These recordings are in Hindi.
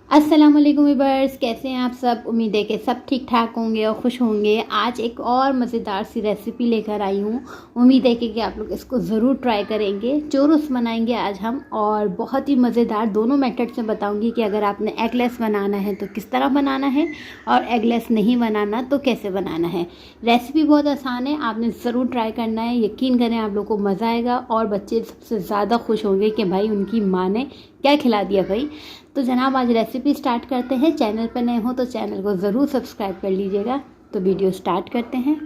अस्सलाम वालेकुम वीवर्स, कैसे हैं आप सब। उम्मीद है कि सब ठीक ठाक होंगे और खुश होंगे। आज एक और मज़ेदार सी रेसिपी लेकर आई हूँ। उम्मीद है कि आप लोग इसको ज़रूर ट्राई करेंगे। चोरुस बनाएंगे आज हम, और बहुत ही मज़ेदार दोनों मेथड से बताऊँगी कि अगर आपने एगलेस बनाना है तो किस तरह बनाना है, और एगलेस नहीं बनाना तो कैसे बनाना है। रेसिपी बहुत आसान है, आपने ज़रूर ट्राई करना है। यकीन करें आप लोग को मज़ा आएगा, और बच्चे सबसे ज़्यादा खुश होंगे कि भाई उनकी माँ ने क्या खिला दिया भाई। तो जनाब आज रेसिपी स्टार्ट करते हैं। चैनल पर नए हो तो चैनल को ज़रूर सब्सक्राइब कर लीजिएगा। तो वीडियो स्टार्ट करते हैं।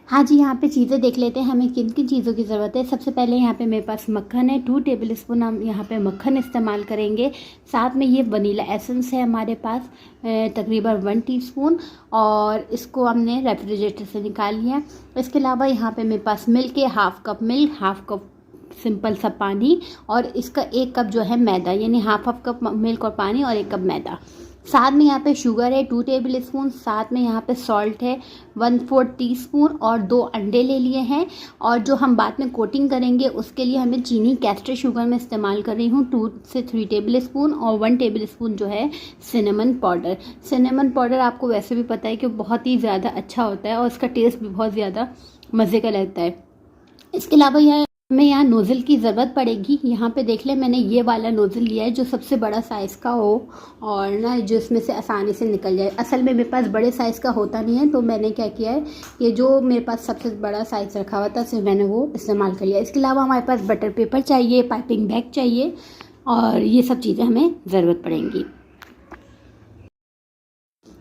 हाँ जी, यहाँ पे चीज़ें देख लेते हैं हमें किन किन चीज़ों की ज़रूरत है। सबसे पहले यहाँ पे मेरे पास मक्खन है, 2 टेबल स्पून हम यहाँ पे मक्खन इस्तेमाल करेंगे। साथ में ये वनीला एसेंस है हमारे पास तकरीबन 1 टीस्पून, और इसको हमने रेफ्रिजरेटर से निकाल लिया। इसके अलावा यहाँ पे मेरे पास मिल्क है, half cup milk, half cup simple सा पानी, और इसका 1 कप जो है मैदा, यानी हाफ कप मिल्क और पानी और 1 कप मैदा। साथ में यहाँ पे शुगर है 2 टेबल स्पून। साथ में यहाँ पे सॉल्ट है 1/4 टीस्पून, और 2 अंडे ले लिए हैं। और जो हम बाद में कोटिंग करेंगे उसके लिए हमें चीनी कैस्टर शुगर में इस्तेमाल कर रही हूँ 2 से 3 टेबल स्पून, और 1 टेबल स्पून जो है सिनेमन पाउडर। सिनेमन पाउडर आपको वैसे भी पता है कि बहुत ही ज़्यादा अच्छा होता है, और उसका टेस्ट भी बहुत ज़्यादा मज़े का लगता है। इसके अलावा यह हमें यहाँ नोज़ल की ज़रूरत पड़ेगी। यहाँ पे देख लें, मैंने ये वाला नोज़ल लिया है जो सबसे बड़ा साइज़ का हो, और ना जो इसमें से आसानी से निकल जाए। असल में मेरे पास बड़े साइज़ का होता नहीं है, तो मैंने क्या किया है कि जो मेरे पास सबसे बड़ा साइज़ रखा हुआ था सिर्फ मैंने वो इस्तेमाल कर लिया। इसके अलावा हमारे पास बटर पेपर चाहिए, पाइपिंग बैग चाहिए, और ये सब चीज़ें हमें ज़रूरत पड़ेंगी।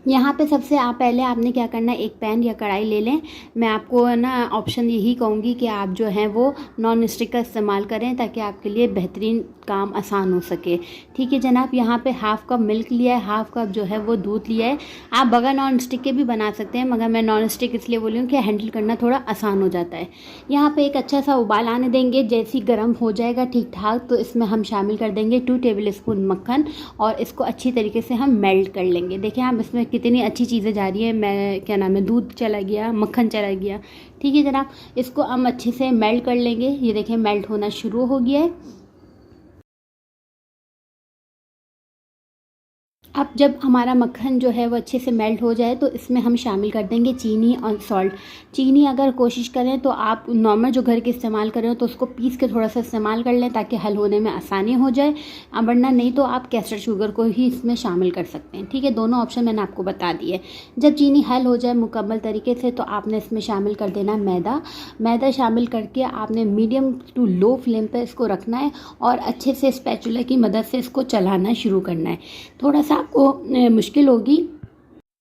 यहाँ पे सबसे पहले आपने क्या करना है, एक पैन या कढ़ाई ले लें। मैं आपको ना ऑप्शन यही कहूँगी कि आप जो हैं वो नॉन स्टिक का इस्तेमाल करें, ताकि आपके लिए बेहतरीन काम आसान हो सके। ठीक है जनाब, यहाँ पे हाफ़ कप मिल्क लिया है, हाफ़ कप जो है वो दूध लिया है। आप बगैर नॉन स्टिक के भी बना सकते हैं, मगर मैं नॉन स्टिक इसलिए बोली हूँ कि हैंडल करना थोड़ा आसान हो जाता है। यहाँ पर एक अच्छा सा उबाल आने देंगे। जैसे ही गर्म हो जाएगा ठीक ठाक, तो इसमें हम शामिल कर देंगे 2 टेबल स्पून मक्खन, और इसको अच्छी तरीके से हम मेल्ट कर लेंगे। देखिए आप इसमें कितनी अच्छी चीज़ें जा रही है। मैं क्या नाम है, दूध चला गया, मक्खन चला गया। ठीक है जनाब, इसको हम अच्छे से मेल्ट कर लेंगे। ये देखिए मेल्ट होना शुरू हो गया है। अब जब हमारा मक्खन जो है वो अच्छे से मेल्ट हो जाए, तो इसमें हम शामिल कर देंगे चीनी और सॉल्ट। चीनी अगर कोशिश करें तो आप नॉर्मल जो घर के इस्तेमाल कर रहे हो तो उसको पीस के थोड़ा सा इस्तेमाल कर लें, ताकि हल होने में आसानी हो जाए। वरना नहीं तो आप कैस्टर शुगर को ही इसमें शामिल कर सकते हैं। ठीक है, दोनों ऑप्शन मैंने आपको बता दिए। जब चीनी हल हो जाए मुकम्मल तरीके से, तो आपने इसमें शामिल कर देना मैदा। मैदा शामिल करके आपने मीडियम टू लो फ्लेम पर इसको रखना है, और अच्छे से स्पैचुला की मदद से इसको चलाना शुरू करना है। थोड़ा सा आपको मुश्किल होगी,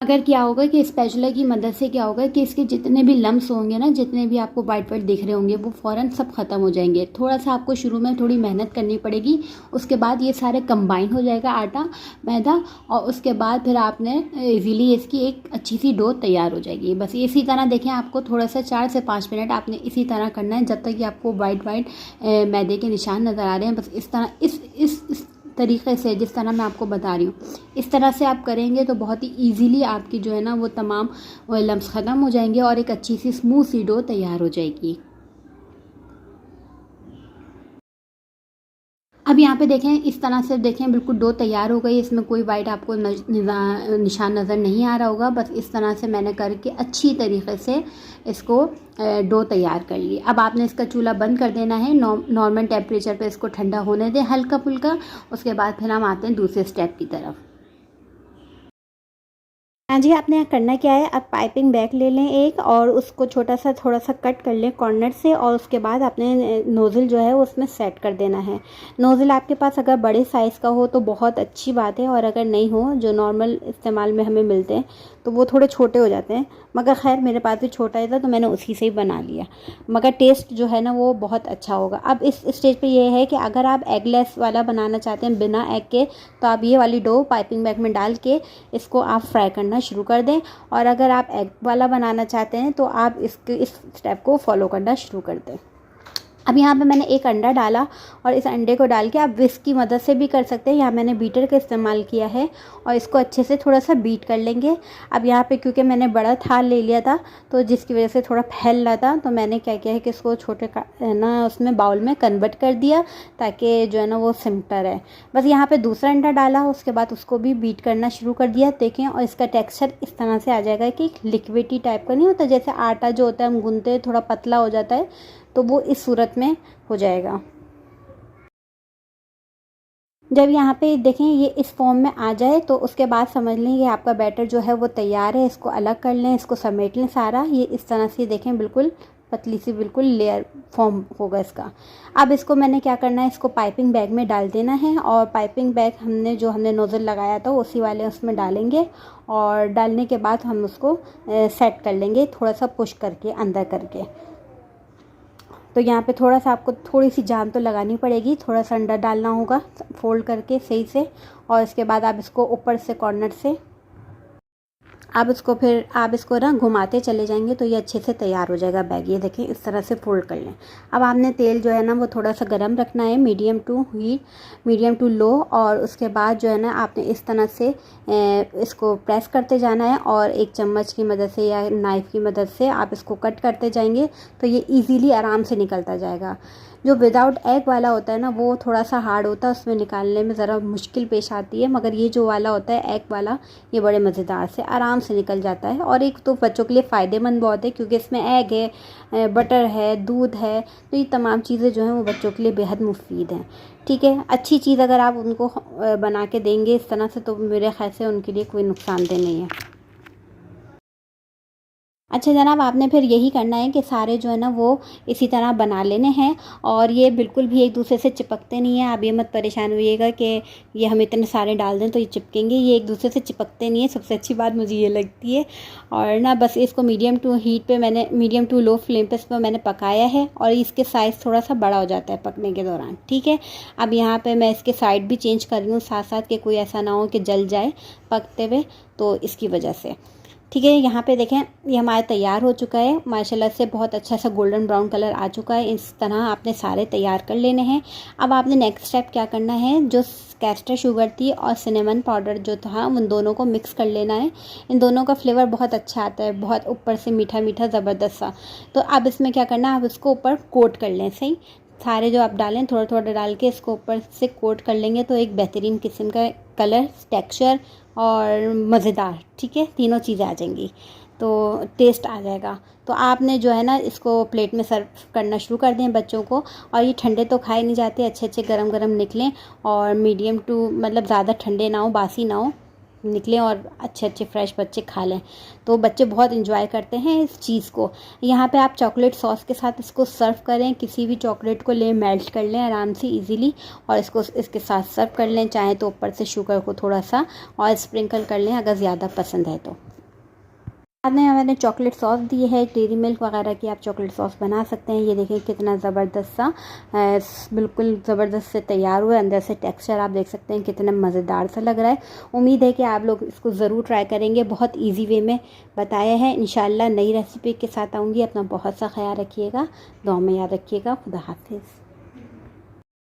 अगर क्या होगा कि स्पैचुला की मदद से क्या होगा कि इसके जितने भी लम्स होंगे ना, जितने भी आपको वाइट वाइट दिख रहे होंगे, वो फ़ौरन सब ख़त्म हो जाएंगे। थोड़ा सा आपको शुरू में थोड़ी मेहनत करनी पड़ेगी। उसके बाद ये सारे कंबाइन हो जाएगा आटा मैदा, और उसके बाद फिर आपने इजीली इसकी एक अच्छी सी डो तैयार हो जाएगी। बस इसी तरह देखें, आपको थोड़ा सा 4 से 5 मिनट आपने इसी तरह करना है, जब तक कि आपको वाइट वाइट मैदे के निशान नज़र आ रहे हैं। बस इस तरह इस तरीक़े से, जिस तरह मैं आपको बता रही हूँ, इस तरह से आप करेंगे तो बहुत ही इजीली आपकी जो है ना वो तमाम लम्स ख़त्म हो जाएंगे, और एक अच्छी सी स्मूथ सी डो तैयार हो जाएगी। अब यहाँ पे देखें, इस तरह से देखें बिल्कुल डो तैयार हो गई। इसमें कोई वाइट आपको निशान नज़र नहीं आ रहा होगा। बस इस तरह से मैंने करके अच्छी तरीके से इसको डो तैयार कर ली। अब आपने इसका चूल्हा बंद कर देना है। नॉर्मल टेम्परेचर पे इसको ठंडा होने दें हल्का फुल्का। उसके बाद फिर हम आते हैं दूसरे स्टेप की तरफ। हाँ जी, आपने यहाँ करना क्या है, आप पाइपिंग बैग ले लें एक, और उसको छोटा सा थोड़ा सा कट कर लें कॉर्नर से, और उसके बाद आपने नोज़ल जो है वो उसमें सेट कर देना है। नोज़ल आपके पास अगर बड़े साइज़ का हो तो बहुत अच्छी बात है, और अगर नहीं हो, जो नॉर्मल इस्तेमाल में हमें मिलते हैं, तो वो थोड़े छोटे हो जाते हैं। मगर खैर मेरे पास भी छोटा ही था, तो मैंने उसी से ही बना लिया। मगर टेस्ट जो है ना वो बहुत अच्छा होगा। अब इस स्टेज पे ये है कि अगर आप एगलेस वाला बनाना चाहते हैं बिना एग के, तो आप ये वाली डो पाइपिंग बैग में डाल के इसको आप फ्राई करना शुरू कर दें। और अगर आप एग वाला बनाना चाहते हैं तो आप इस स्टेप को फॉलो करना शुरू कर दें। अब यहाँ पे मैंने एक अंडा डाला और इस अंडे को डाल के आप विस्क की मदद से भी कर सकते हैं। यहाँ मैंने बीटर का इस्तेमाल किया है और इसको अच्छे से थोड़ा सा बीट कर लेंगे। अब यहाँ पे क्योंकि मैंने बड़ा थाल ले लिया था तो जिसकी वजह से थोड़ा फैल रहा था, तो मैंने क्या किया है कि इसको छोटे ना उसमें बाउल में कन्वर्ट कर दिया ताकि जो है ना वो सिमटा रहे। बस यहाँ पर दूसरा अंडा डाला, उसके बाद उसको भी बीट करना शुरू कर दिया। देखें, और इसका टेक्स्चर इस तरह से आ जाएगा कि लिक्विडी टाइप का नहीं होता, जैसे आटा जो होता है हम गूंथते हैं थोड़ा पतला हो जाता है, तो वो इस सूरत में हो जाएगा। जब यहाँ पे देखें ये इस फॉर्म में आ जाए तो उसके बाद समझ लें ये आपका बैटर जो है वो तैयार है। इसको अलग कर लें, इसको समेट लें सारा। ये इस तरह से देखें बिल्कुल पतली सी बिल्कुल लेयर फॉर्म होगा इसका। अब इसको मैंने क्या करना है, इसको पाइपिंग बैग में डाल देना है और पाइपिंग बैग हमने नोज़ल लगाया था उसी वाले उसमें डालेंगे और डालने के बाद हम उसको सेट कर लेंगे थोड़ा सा पुश करके अंदर करके। तो यहाँ पे थोड़ा सा आपको थोड़ी सी जान तो लगानी पड़ेगी, थोड़ा सा अंडा डालना होगा फोल्ड करके सही से, और इसके बाद आप इसको ऊपर से कॉर्नर से आप इसको ना घुमाते चले जाएंगे तो ये अच्छे से तैयार हो जाएगा बैग। ये देखें इस तरह से फोल्ड कर लें। अब आपने तेल जो है ना वो थोड़ा सा गरम रखना है, मीडियम टू लो, और उसके बाद जो है ना आपने इस तरह से इसको प्रेस करते जाना है और एक चम्मच की मदद से या नाइफ़ की मदद से आप इसको कट करते जाएंगे तो ये ईज़िली आराम से निकलता जाएगा। जो विदाउट एग वाला होता है ना वो थोड़ा सा हार्ड होता है, उसमें निकालने में ज़रा मुश्किल पेश आती है, मगर ये जो वाला होता है एग वाला ये बड़े मज़ेदार से आराम से निकल जाता है। और एक तो बच्चों के लिए फ़ायदेमंद बहुत है क्योंकि इसमें एग है, बटर है, दूध है, तो ये तमाम चीज़ें जो हैं वो बच्चों के लिए बेहद मुफीद हैं। ठीक है, अच्छी चीज़ अगर आप उनको बना के देंगे इस तरह से तो मेरे ख्याल से उनके लिए कोई नुकसानदेह नहीं है। अच्छा जनाब, आपने फिर यही करना है कि सारे जो है ना वो इसी तरह बना लेने हैं और ये बिल्कुल भी एक दूसरे से चिपकते नहीं हैं। आप ये मत परेशान होइएगा कि ये हम इतने सारे डाल दें तो ये चिपकेंगे, ये एक दूसरे से चिपकते नहीं है। सबसे अच्छी बात मुझे ये लगती है। और ना बस इसको मीडियम टू लो फ्लेम पे इसको मैंने पकाया है और इसके साइज़ थोड़ा सा बड़ा हो जाता है पकने के दौरान। ठीक है, अब यहाँ पर मैं इसके साइड भी चेंज कर रही हूँ साथ साथ कि कोई ऐसा ना हो कि जल जाए पकते हुए, तो इसकी वजह से। ठीक है, यहाँ पे देखें ये हमारा तैयार हो चुका है माशाल्लाह से, बहुत अच्छा सा गोल्डन ब्राउन कलर आ चुका है। इस तरह आपने सारे तैयार कर लेने हैं। अब आपने नेक्स्ट स्टेप क्या करना है, जो कैस्टर शुगर थी और सिनेमन पाउडर जो था उन दोनों को मिक्स कर लेना है। इन दोनों का फ्लेवर बहुत अच्छा आता है, बहुत ऊपर से मीठा मीठा ज़बरदस्त सा। तो अब इसमें क्या करना है, आप इसको ऊपर कोट कर लें। सही, सारे जो आप डालें थोड़ा थोड़ा डाल के इसको ऊपर से कोट कर लेंगे तो एक बेहतरीन किस्म का कलर, टेक्सचर और मज़ेदार, ठीक है, तीनों चीज़ें आ जाएंगी तो टेस्ट आ जाएगा। तो आपने जो है ना इसको प्लेट में सर्व करना शुरू कर दें बच्चों को। और ये ठंडे तो खाए नहीं जाते, अच्छे अच्छे गरम गरम निकलें और मीडियम टू मतलब ज़्यादा ठंडे ना हो, बासी ना हो, निकलें और अच्छे अच्छे फ्रेश बच्चे खा लें। तो बच्चे बहुत इंजॉय करते हैं इस चीज़ को। यहाँ पे आप चॉकलेट सॉस के साथ इसको सर्व करें, किसी भी चॉकलेट को लें, मेल्ट कर लें आराम से इजीली और इसको इसके साथ सर्व कर लें। चाहे तो ऊपर से शुगर को थोड़ा सा और स्प्रिंकल कर लें अगर ज़्यादा पसंद है तो। बाद में मैंने चॉकलेट सॉस दी है, डेयरी मिल्क वगैरह की आप चॉकलेट सॉस बना सकते हैं। ये देखें कितना ज़बरदस्त सा बिल्कुल ज़बरदस्त से तैयार हुआ है। अंदर से टेक्सचर आप देख सकते हैं कितना मज़ेदार सा लग रहा है। उम्मीद है कि आप लोग इसको ज़रूर ट्राई करेंगे। बहुत ईजी वे में बताया है। इंशाल्लाह नई रेसिपी के साथ आऊँगी। अपना बहुत सा ख्याल रखिएगा, दुआ में याद रखिएगा। खुदा हाफिज़।